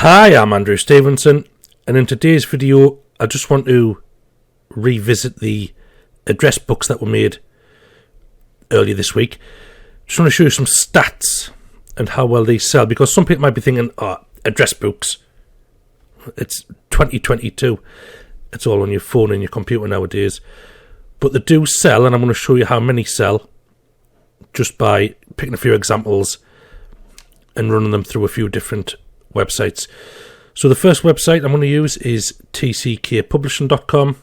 Hi, I'm Andrew Stevenson, and in today's video I just want to revisit the address books that were made earlier this week. Just want to show you some stats and how well they sell, because some people might be thinking, address books, it's 2022, it's all on your phone and your computer nowadays, but they do sell, and I'm going to show you how many sell just by picking a few examples and running them through a few different websites. So the first website I'm going to use is tckpublishing.com,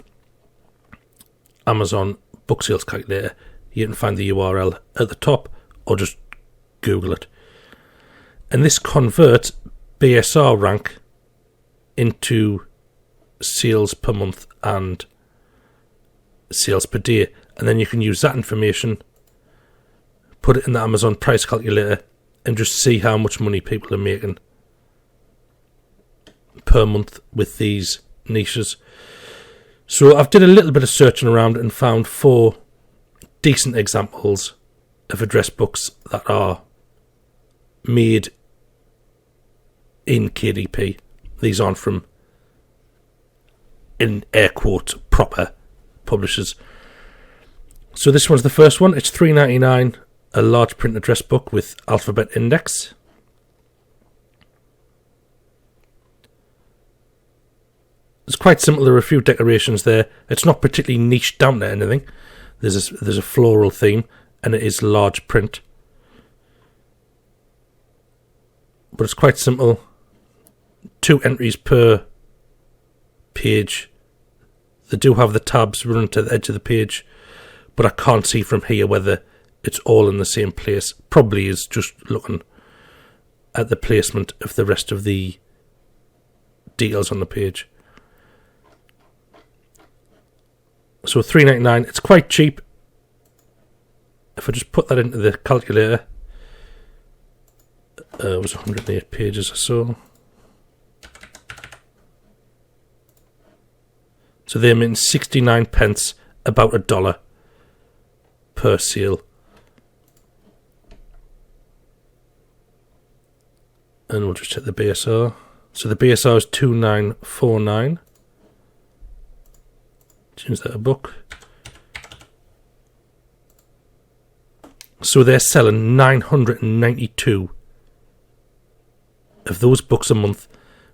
Amazon book sales calculator. You can find the URL at the top or just Google it. And this converts BSR rank into sales per month and sales per day, and then you can use that information, put it in the Amazon price calculator, and just see how much money people are making per month with these niches. So I've did a little bit of searching around and found 4 decent examples of address books that are made in KDP. These aren't from, in air quotes, proper publishers. So this one's the first one. It's $3.99, a large print address book with alphabet index. It's quite simple. There are a few decorations there. It's not particularly niched down to anything. There's a floral theme, and it is large print. But it's quite simple. 2 entries per page. They do have the tabs running to the edge of the page, but I can't see from here whether it's all in the same place. Probably is just looking at the placement of the rest of the details on the page. So $3.99, it's quite cheap. If I just put that into the calculator, it was 108 pages or so. So they mean 69 pence, about $1 per sale. And we'll just check the BSR. So the BSR is 2949. Change that a book. So they're selling 992 of those books a month,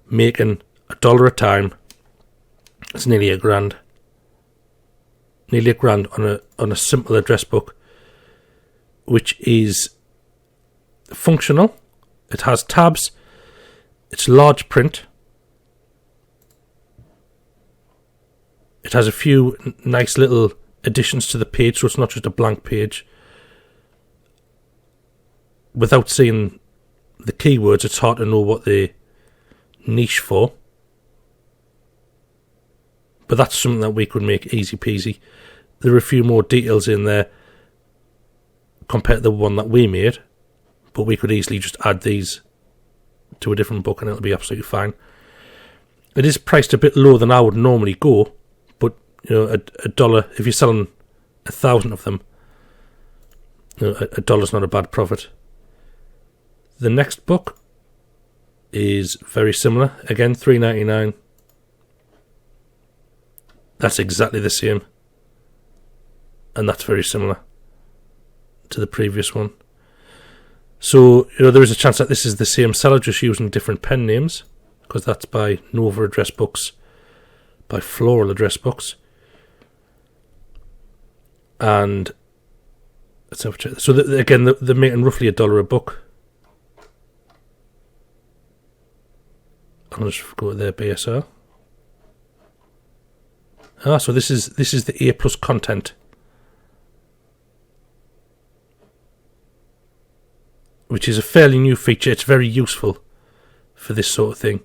making $1 a time. It's nearly $1,000. Nearly $1,000 on a simple address book, which is functional. It has tabs. It's large print. It has a few nice little additions to the page, so it's not just a blank page. Without seeing the keywords, it's hard to know what they niche for. But that's something that we could make easy peasy. There are a few more details in there compared to the one that we made, but we could easily just add these to a different book and it'll be absolutely fine. It is priced a bit lower than I would normally go, but you know, $1, if you're selling 1,000 of them, you know, $1's not a bad profit. The next book is very similar. Again, $3.99. That's exactly the same, and that's very similar to the previous one. So, you know, there is a chance that this is the same seller, just using different pen names, because that's by Nova Address Books, by Floral Address Books. And let's have a check. So again, they're making roughly $1 a book. I'll just go to their BSR. So this is the A+ content, which is a fairly new feature. It's very useful for this sort of thing.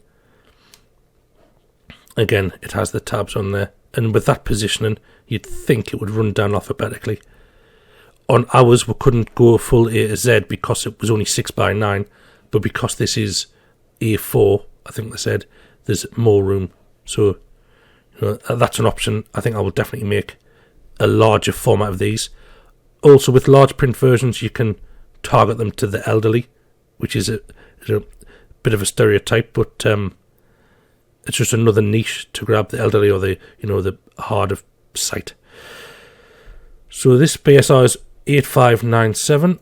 Again, it has the tabs on there, and with that positioning, you'd think it would run down alphabetically. On ours, we couldn't go full A to Z because it was only 6x9, but because this is A4, I think they said, there's more room. So that's an option. I think I will definitely make a larger format of these. Also, with large print versions, you can target them to the elderly, which is bit of a stereotype, but it's just another niche to grab the elderly or the hard of sight. So this BSR is 8597.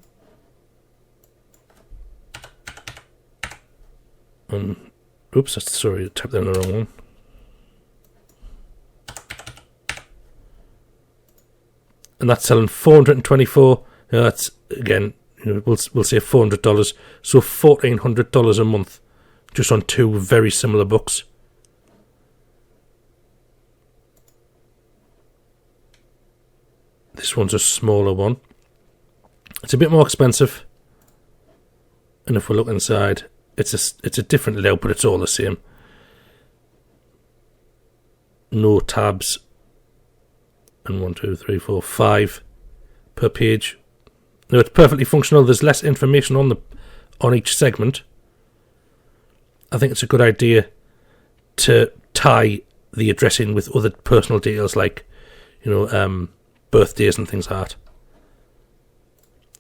Oops, sorry, I typed in the wrong one. And that's selling 424. That's again, we'll say $400, so $1,400 a month, just on two very similar books. This one's a smaller one. It's a bit more expensive, and if we look inside, it's a different layout, but it's all the same. No tabs. And 1, 2, 3, 4, 5 per page. Now it's perfectly functional. There's less information on each segment. I think it's a good idea to tie the address in with other personal details like, birthdays and things like that.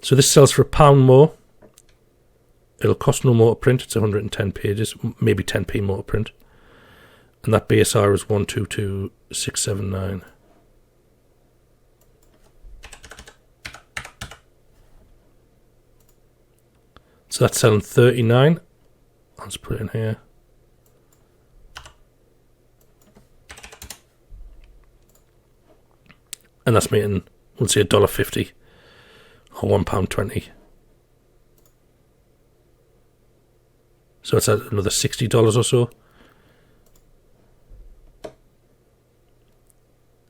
So this sells for £1 more. It'll cost no more to print. It's 110 pages, maybe 10p more to print. And that BSR is 122679. So that's selling 39. Let's put it in here. And that's making, we'll say, $1.50 or £1.20. So it's at another $60 or so.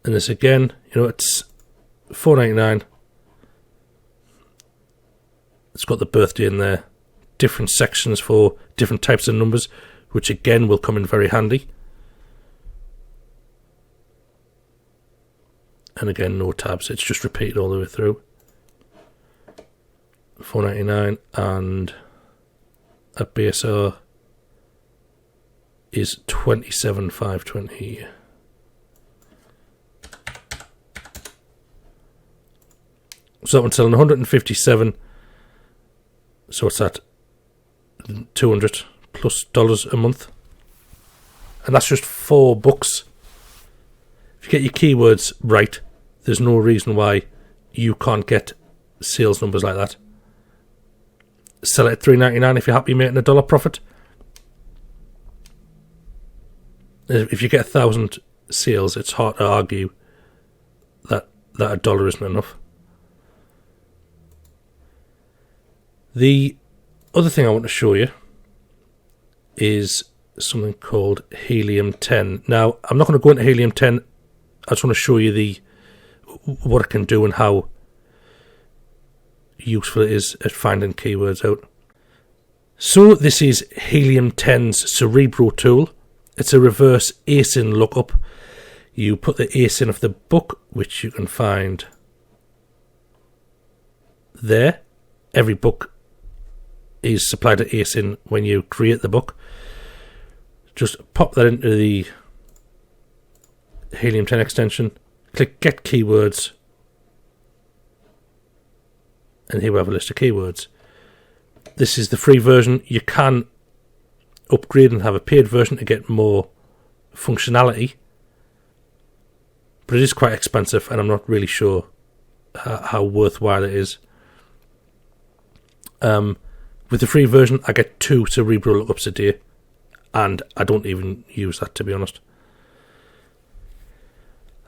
And this again, it's $4.99. It's got the birthday in there. Different sections for different types of numbers, which again will come in very handy. And again, no tabs. It's just repeated all the way through. $4.99, and a BSR is $27,520. So that one's selling 157. So it's at $200 plus a month, and that's just 4 books. If you get your keywords right, there's no reason why you can't get sales numbers like that. Sell it at $3.99 if you're happy making $1 profit. If you get 1,000 sales, it's hard to argue that $1 isn't enough. The other thing I want to show you is something called Helium 10. Now, I'm not going to go into Helium 10. I just want to show you what it can do and how useful it is at finding keywords out. So this is Helium 10's Cerebro tool. It's a reverse ASIN lookup. You put the ASIN of the book, which you can find there. Every book is supplied to ASIN when you create the book. Just pop that into the Helium 10 extension, click Get Keywords, and here we have a list of keywords. This is the free version. You can upgrade and have a paid version to get more functionality, but it is quite expensive, and I'm not really sure how worthwhile it is. With the free version, I get 2 Cerebro lookups a day, and I don't even use that, to be honest.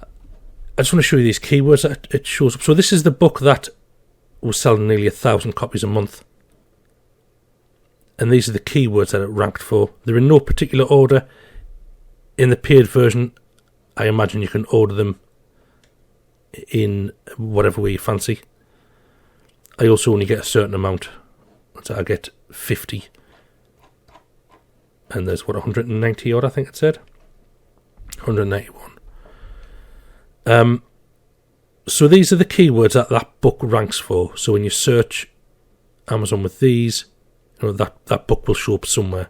I just want to show you these keywords that it shows up. So this is the book that was selling nearly 1,000 copies a month. And these are the keywords that it ranked for. They're in no particular order. In the paid version, I imagine you can order them in whatever way you fancy. I also only get a certain amount. So I get 50. And there's 190 odd, I think it said. 191. So these are the keywords that book ranks for. So when you search Amazon with these, that book will show up somewhere.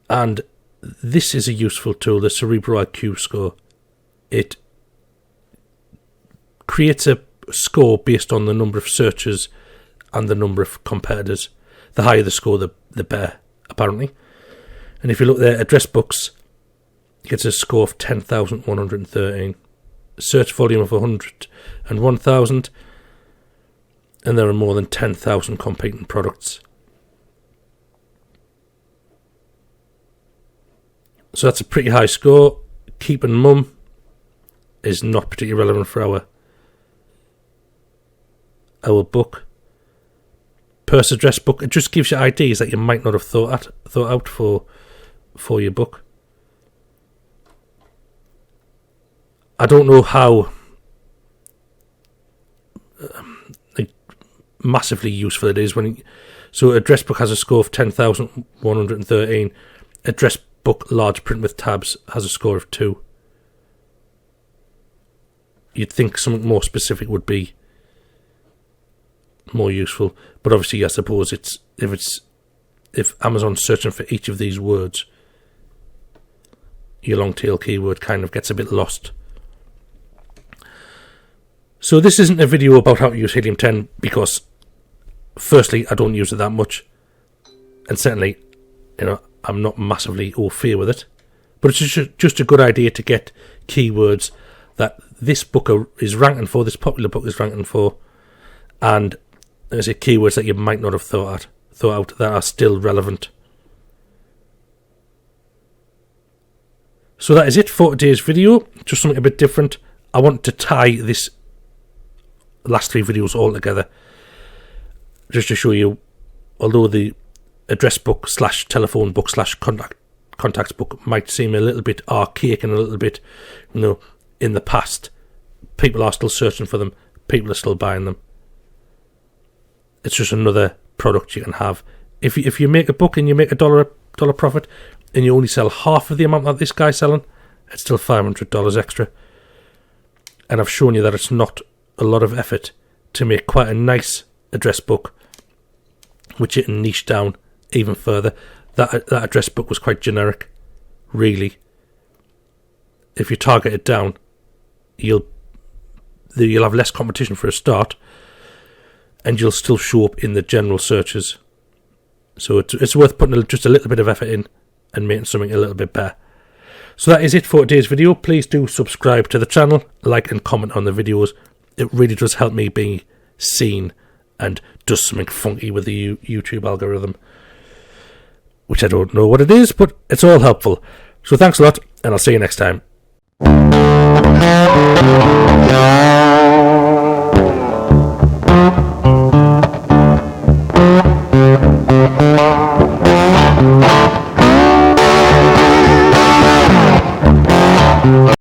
And this is a useful tool, the Cerebro IQ score. It creates a score based on the number of searches and the number of competitors. The higher the score, the better, apparently. And if you look there, address books gets a score of 10,113. Search volume of 101,000. And there are more than 10,000 competing products. So that's a pretty high score. Keeping mum is not particularly relevant for our book. Purse address book, it just gives you ideas that you might not have thought out for your book. I don't know how massively useful it is so address book has a score of 10,113. Address book large print with tabs has a score of 2. You'd think something more specific would be more useful, but obviously I suppose if Amazon's searching for each of these words, your long tail keyword kind of gets a bit lost. So this isn't a video about how to use Helium 10 because firstly I don't use it that much, and secondly, I'm not massively au fait with it, but it's just a good idea to get keywords that this book is ranking for, this popular book is ranking for, and there's keywords that you might not have thought out that are still relevant. So that is it for today's video, just something a bit different. I want to tie this last 3 videos all together, just to show you, although the address book / telephone book / contacts book might seem a little bit archaic and a little bit, in the past, people are still searching for them, people are still buying them. It's just another product you can have. If you make a book and you make $1 profit and you only sell half of the amount that this guy's selling, it's still $500 extra. And I've shown you that it's not a lot of effort to make quite a nice address book, which you can niche down even further. That address book was quite generic, really. If you target it down, you'll have less competition for a start, and you'll still show up in the general searches. So it's worth putting just a little bit of effort in and making something a little bit better. So that is it for today's video. Please do subscribe to the channel, like and comment on the videos. It really does help me be seen and does something funky with the YouTube algorithm, which I don't know what it is, but it's all helpful. So thanks a lot, and I'll see you next time.